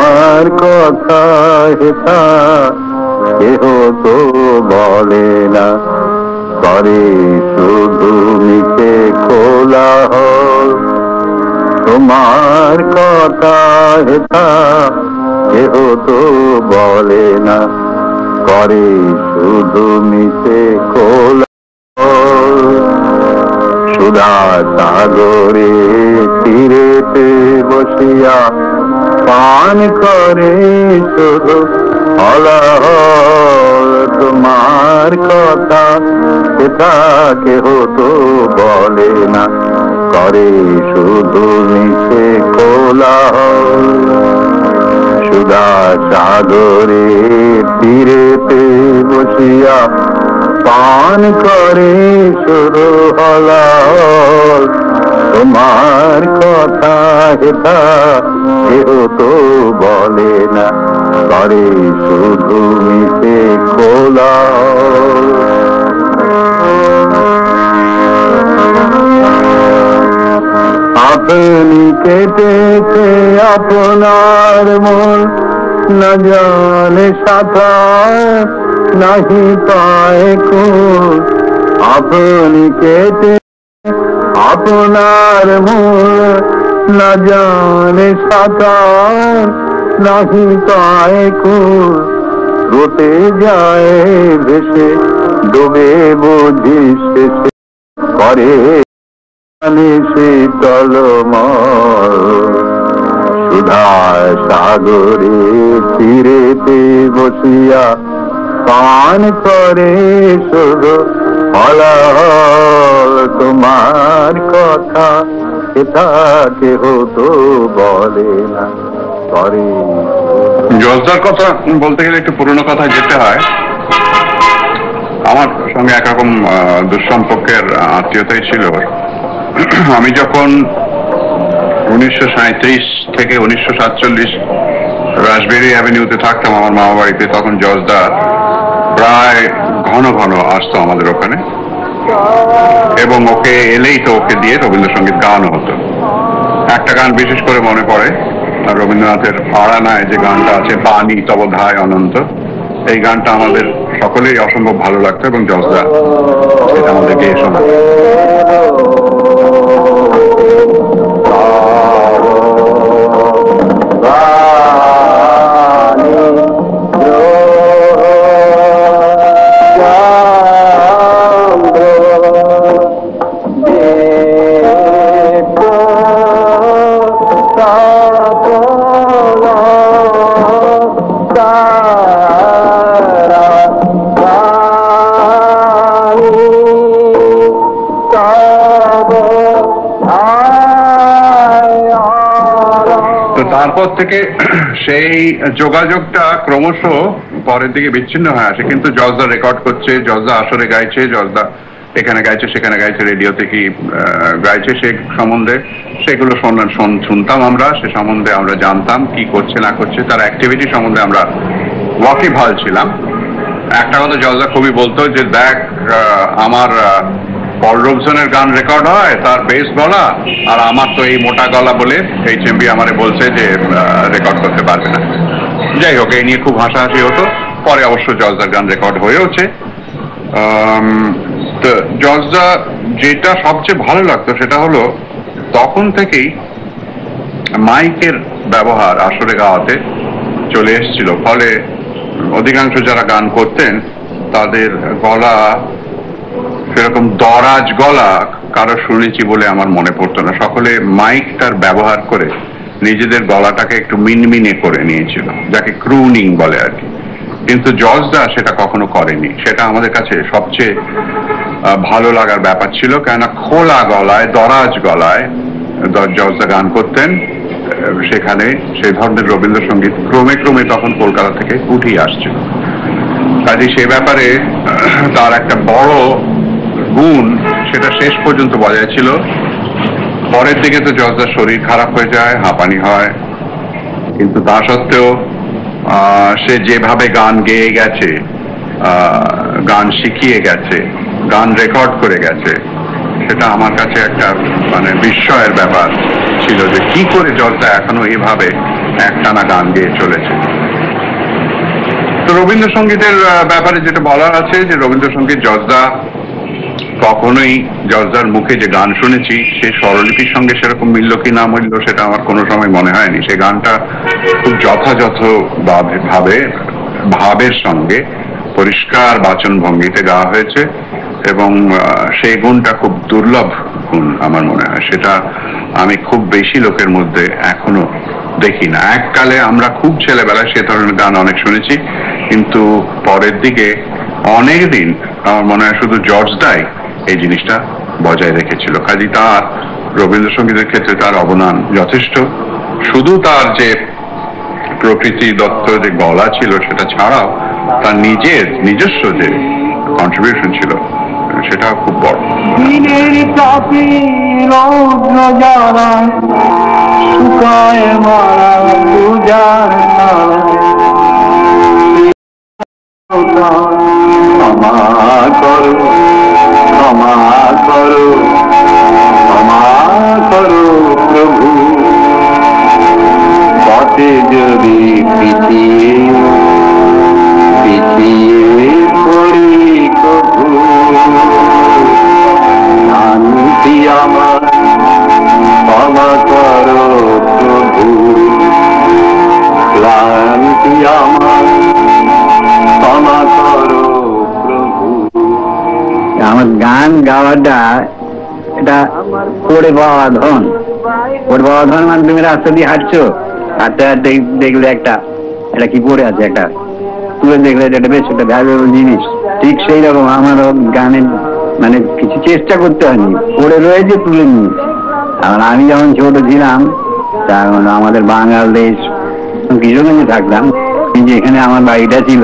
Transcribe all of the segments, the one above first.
তোমার কথা হেতা কেহ তো বলে না, করে শুধু মিছে কোলাহল। তোমার কথা হেতা কেহ তো বলে না, করে শুধু মিছে কোলাহল। সুধা সাগরে তীরেতে বসিয়া পান করে শুধু হলাহল। তোমার কথা সেটা কেহ তো বলে না, করে শুধু মিছে কোলাহল। সুধা সাগরে তীরেতে বসিয়া পান করে শুধু হলাহল। তোমার কথা হেতা কেহ তো বলে না, করে শুধু মিছে কোলাহল। আপনি কেটেছে আপনার মন, না জানে সাঁতার নাহি পায় কোন। আপনি কেটে আপনার মন, না জানে সাঁতার নাহি পায় কোন। রোটে যায় ভেসে ডুবে বুঝি শেষে, করে শীতলমল। সুধা সাগরে তীরেতে বসিয়া পান করে শুধু হলাহল। তোমার কথা এটা কেহ তো বলে না, করে। জজদার কথা বলতে গেলে একটু পুরনো কথা যেতে হয়। আমার সঙ্গে একরকম দুঃসম্পর্কের আত্মীয়তাই ছিল। আমি যখন 1937 থেকে 1947 রাসবেরি অ্যাভিনিউতে থাকতাম আমার মামা বাড়িতে, তখন জজদা প্রায় ঘন ঘন আসতো আমাদের ওখানে, এবং ওকে এলেই তো ওকে দিয়ে রবীন্দ্রসঙ্গীত গানও হতো। একটা গান বিশেষ করে মনে পড়ে, রবীন্দ্রনাথের আড়ানায় যে গানটা আছে, পানি তব ধায় অনন্ত, এই গানটা আমাদের সকলেই অসম্ভব ভালো লাগতো এবং জজদা এটা আমাদেরকে শোনাতো। তারপর থেকে সেই যোগাযোগটা ক্রমশ পরের দিকে বিচ্ছিন্ন হয়ে আসে, কিন্তু জজদা রেকর্ড করছে, জজদা আসরে গাইছে, জজদা এখানে গাইছে সেখানে গাইছে, রেডিওতে কি গাইছে সে সম্বন্ধে সেগুলো শুনতাম আমরা, সে সম্বন্ধে আমরা জানতাম কি করছে না করছে, তার অ্যাক্টিভিটি সম্বন্ধে আমরা ওয়াকিবহাল ছিলাম। একটা কথা জজদা খুবই বলতো যে দেখ, আমার পল রবসনের গান রেকর্ড হয়, তার বেস গলা, আর আমার তো এই মোটা গলা বলে HMV আমারে বলছে যে রেকর্ড করতে পারবে না। যাই হোক, এই নিয়ে খুব হাসাহাসি হতো। পরে অবশ্য জজদার গান রেকর্ড হয়েওছে। তো জজদা যেটা সবচেয়ে ভালো লাগতো সেটা হলো তখন থেকেই মাইকের ব্যবহার আসরে গাওয়াতে চলে এসেছিল, ফলে অধিকাংশ যারা গান করতেন তাদের গলা সেরকম দরাজ গলা কারো শুনেছি বলে আমার মনে পড়তো না। সকলে মাইকটার ব্যবহার করে নিজেদের গলাটাকে একটু মিনমিনে করে নিয়েছিল, যাকে ক্রুনিং বলে আর কি। কিন্তু জজদা সেটা কখনো করেনি, সেটা আমাদের কাছে সবচেয়ে ভালো লাগার ব্যাপার ছিল, কেননা খোলা গলায়, দরাজ গলায় জজদা গান করতেন। সেখানে সেই ধরনের রবীন্দ্রসঙ্গীত ক্রমে ক্রমে তখন কলকাতা থেকে উঠেই আসছিল। কাজে সে ব্যাপারে তার একটা বড় গুণ, সেটা শেষ পর্যন্ত বজায় ছিল। পরের দিকে তো জজদার শরীর খারাপ হয়ে যায়, হাঁপানি হয়, কিন্তু তা সত্ত্বেও সে যেভাবে গান গেয়ে গেছে, গান শিখিয়ে গেছে, গান রেকর্ড করে গেছে, সেটা আমার কাছে একটা মানে বিস্ময়ের ব্যাপার ছিল যে কি করে জজদা এখনো এভাবে একটানা গান গেয়ে চলেছে। তো রবীন্দ্রসঙ্গীতের ব্যাপারে যেটা বলার আছে যে রবীন্দ্রসঙ্গীত জজদা কখনোই জজদার মুখে যে গান শুনেছি সে স্বরলিপির সঙ্গে সেরকম মিলল কি না মিলল সেটা আমার কোনো সময় মনে হয়নি। সে গানটা খুব যথাযথ ভাবের সঙ্গে পরিষ্কার বাচন ভঙ্গিতে গাওয়া হয়েছে এবং সেই গুণটা খুব দুর্লভ গুণ আমার মনে হয়। সেটা আমি খুব বেশি লোকের মধ্যে এখনো দেখি না। এককালে আমরা খুব ছেলেবেলায় সে ধরনের গান অনেক শুনেছি, কিন্তু পরের দিকে অনেক দিন আমার মনে হয় শুধু জর্জদাই এই জিনিসটা বজায় রেখেছিল। কাজী তার রবীন্দ্রসঙ্গীতের ক্ষেত্রে তার অবদান যথেষ্ট। শুধু তার যে প্রকৃতি দত্ত যে গলা ছিল সেটা ছাড়াও তার নিজস্ব যে কন্ট্রিবিউশন ছিল সেটাও খুব বড়। দিনের চাপে রৌদ্র যারা শুকায় মারা পূজার ক্ষমা করো, ক্ষমা করো, ক্ষমা করো প্রভু, পথে যদি পিছিয়ে পড়ি প্রভু, শান্তি আমার ক্ষমা করো প্রভু, ক্লান্তি আমার ক্ষমা করো প্রভু। আমার গান গাওয়াটা এটা পড়ে পাওয়া ধন, পড়ে পাওয়া ধন মানে তুমি রাস্তা দিয়ে হাঁটছো, হাঁটতে হাঁটতে দেখলে এটা কি পড়ে আছে, একটা তুলে দেখলে এটা বেশ একটা ভ্যালুয়েবল জিনিস। ঠিক সেই রকম আমারও গানের মানে কিছু চেষ্টা করতে হয়নি, পড়ে রয়েছে তুলে নিয়ে। আর আমি যখন ছোট ছিলাম তখন আমাদের বাঙাল দেশ কিশোরগঞ্জে থাকলাম, যেখানে আমার বাড়িটা ছিল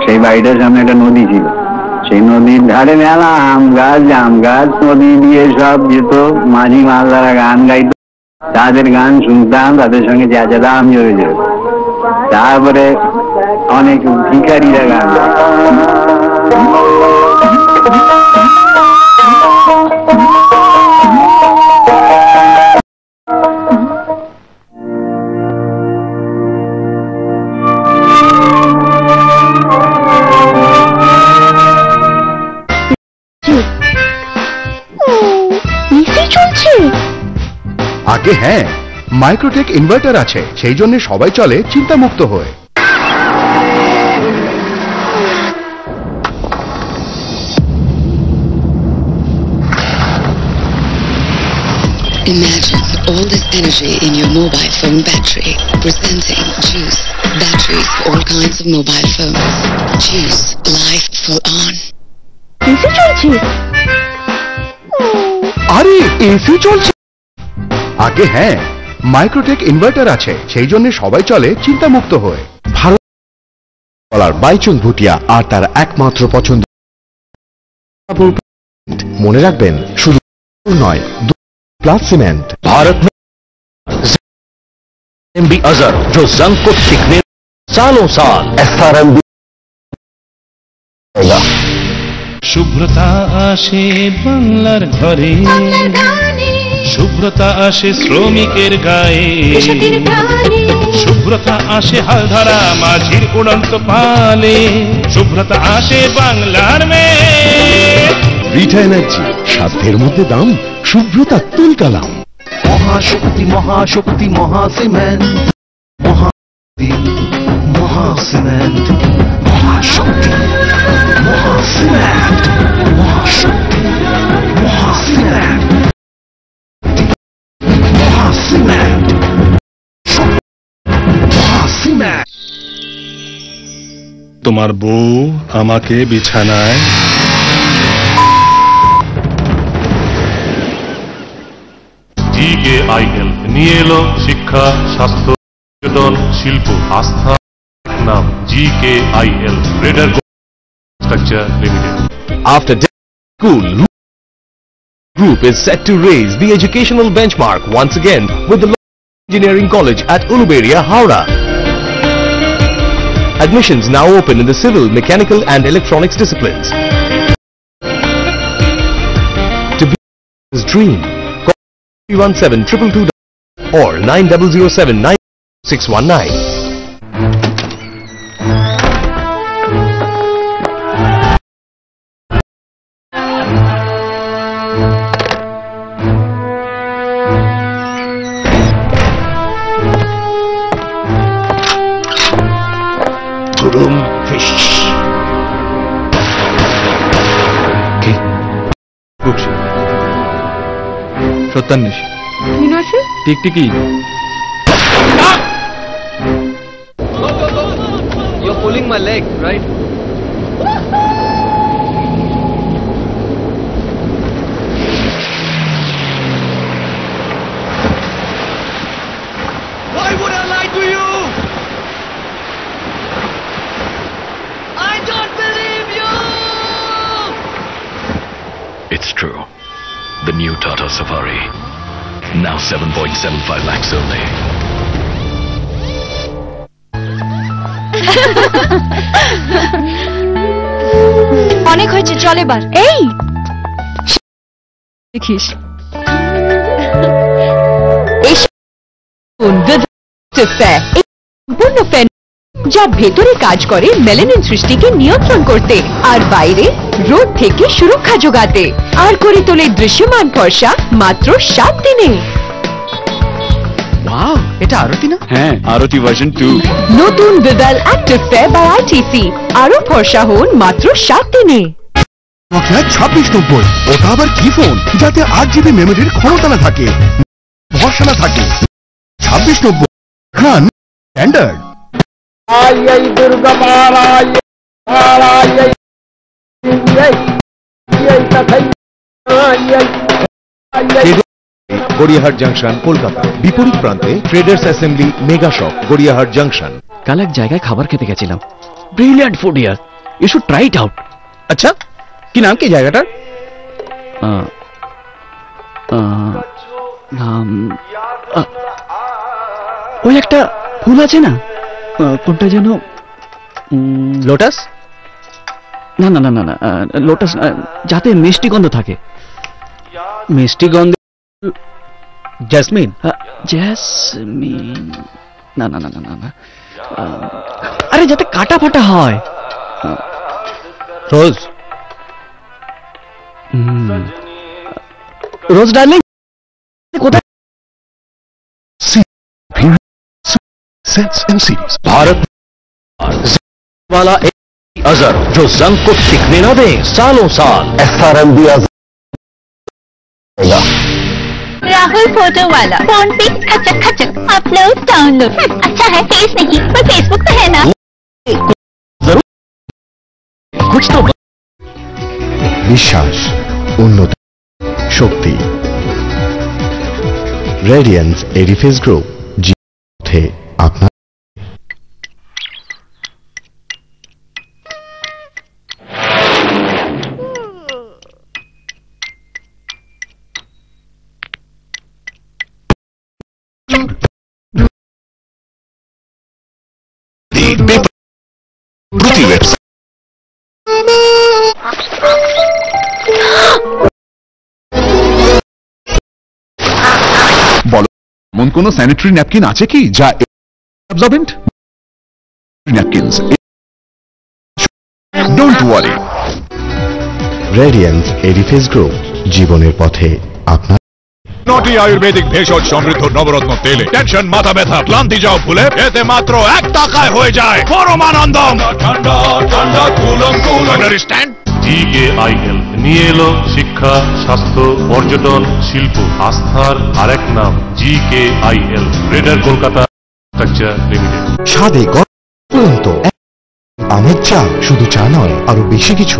সেই বাড়িটার সামনে একটা নদী ছিল। সেই নদীর ধারে মেলা আম গাছ, জাম গাছ, নদী দিয়ে সব যেত, মাঝি মালদারা গান গাইত, তাদের গান শুনতাম, তাদের সঙ্গে চেঁচাতাম জোরে জোরে। তারপরে অনেক ভিখারিরা গান আগে হ্যাঁ, মাইক্রোটেক ইনভার্টার আছে, সেই জন্য সবাই চলে চিন্তামুক্ত হয়ে। Imagine all this energy in your mobile phone battery, presenting Juice, batteries for all kinds of mobile phones. Juice, life full on. আরে এসি চলছে। আগে হ্যাঁ, মাইক্রোটেক ইনভার্টার আছে, সেই জন্য সবাই চলে চিন্তামুক্ত হয়ে। ভারত বলার বাইচুং ভুটিয়া আর তার একমাত্র পছন্দ। মনে রাখবেন শুধু নয়, प्लस सीमेंट भारत में एमबी अजहर जो जंग को टिकने सालों साल एसआरएमबी शुभ्रता आशे बांगलार घरे, शुभ्रता आशे श्रमिकेर गाये, शुभ्रता आशे हालधारा माझिर उड़ন্ত पाले, शुभ्रता आशे बांगलार में। রিটা এনার্জি, সাধ্যের মধ্যে দাম, শুভ্রতা তুলকালাম। মহাশক্তি মহাশক্তি মহাসিমেন্ট, মহাশক্তি মহাসিমেন্ট, মহাশক্তি মহাসিমেন্ট, মহাশক্তি মহাসিমেন্ট, মহাসিমেন্ট, মহাসিমেন্ট। তোমার বউ আমাকে বিছানায় GKIL নিয়ে এলো শিক্ষা, স্বাস্থ্য, পর্যটন, শিল্প, আস্থা, নাম GKIL Radar Structure Limited. After school group is set to raise the educational benchmark once again with the Engineering College at Uluberia, Howrah. Admissions now open in the civil, mechanical and electronics disciplines. To be his dream, call 317 222 or 9007 9 619. Gurum fish. Okay. Good. সত্যান্বেষ Meenakshi টিকটিকি You're pulling my leg, right? Why would I lie to you? I don't believe you! It's true. The new Tata Safari. Now 7.75 lakhs only. অনেক হয়েছে, চল এবার। এই দেখিস সম্পূর্ণ fan যা ভেতরে কাজ করে মেলানিন সৃষ্টিকে নিয়ন্ত্রণ করতে আর বাইরে রোদ থেকে সুরক্ষা যোগাতে, আর করে তোলে দৃশ্যমান ফর্সা মাত্র 7 দিনে। ওয়াও, এটা আরতি না? হ্যাঁ, আরতি ভার্সন 2। নতুন ভিভাল অ্যাক্টিভ ফেয়ার বাই আইটিসি, আরো ফর্সা হন মাত্র 7 দিনে। 2690, ওটা আবার কি ফোন যাতে 8GB মেমোরির ক্ষমতা না থাকে, ভরসা না থাকে? 2690 খান স্ট্যান্ডার্ড। গড়িয়াহাট জাংশন, কলকাতা। বিপরীত প্রান্তে traders assembly mega shop, Gariahat junction. কাল এক জায়গায় খাবার খেতে গেছিলাম, ব্রিলিয়ান্ট ফুড ইয়ার, you should try it out. আচ্ছা, কি নাম কি জায়গাটার? নাম ওই একটা ফুল আছে না, কোনটা যেন? লোটাস? না না না না না, লোটাস যাতে মিষ্টি গন্ধ থাকে। মিষ্টি গন্ধ? জেসমিন? জেসমিন না না না না না, আরে যাতে কাটা ফাটা হয়। রোজ? রোজ ডার্লিং কোথায়? भारत वाला एक अजहर जो जंग को टिकने न दे सालों साल। राहुल फोटो वाला फोन पे खचक खचक अपलोड डाउनलोड। अच्छा है फेस नहीं पर फेसबुक तो है ना। जरूर कुछ तो। বিশ্বাস, উন্নতি, শক্তি। রেডিয়েন্স এডিফিস গ্রুপ, জীবনে আপনার। বলো, এমন কোন স্যানিটারি ন্যাপকিন আছে কি যা absorbent? Napkins, don't worry. Radiance edifice group, জীবনের পথে আপনার। নটি আয়ুর্বেদিক ভেষজ সমৃদ্ধ নবরত্ন তেলে টেনশন, মাথা ব্যথা, ক্লান্তি যাও ভুলে এতে মাত্র 1 টাকায় হয়ে যায় পরমানন্দম। ঠান্ডা ঠান্ডা কুলম কুল। আন্ডারস্ট্যান্ড? GKIL নিয়ে এলো শিক্ষা, স্বাস্থ্য, পর্যটন, শিল্প, আস্থার আরেক নাম GKIL, greater Kolkata structure limited. স্বাদে গরম পর্যন্ত আমের চা, শুধু চা নয়, আরো বেশি কিছু।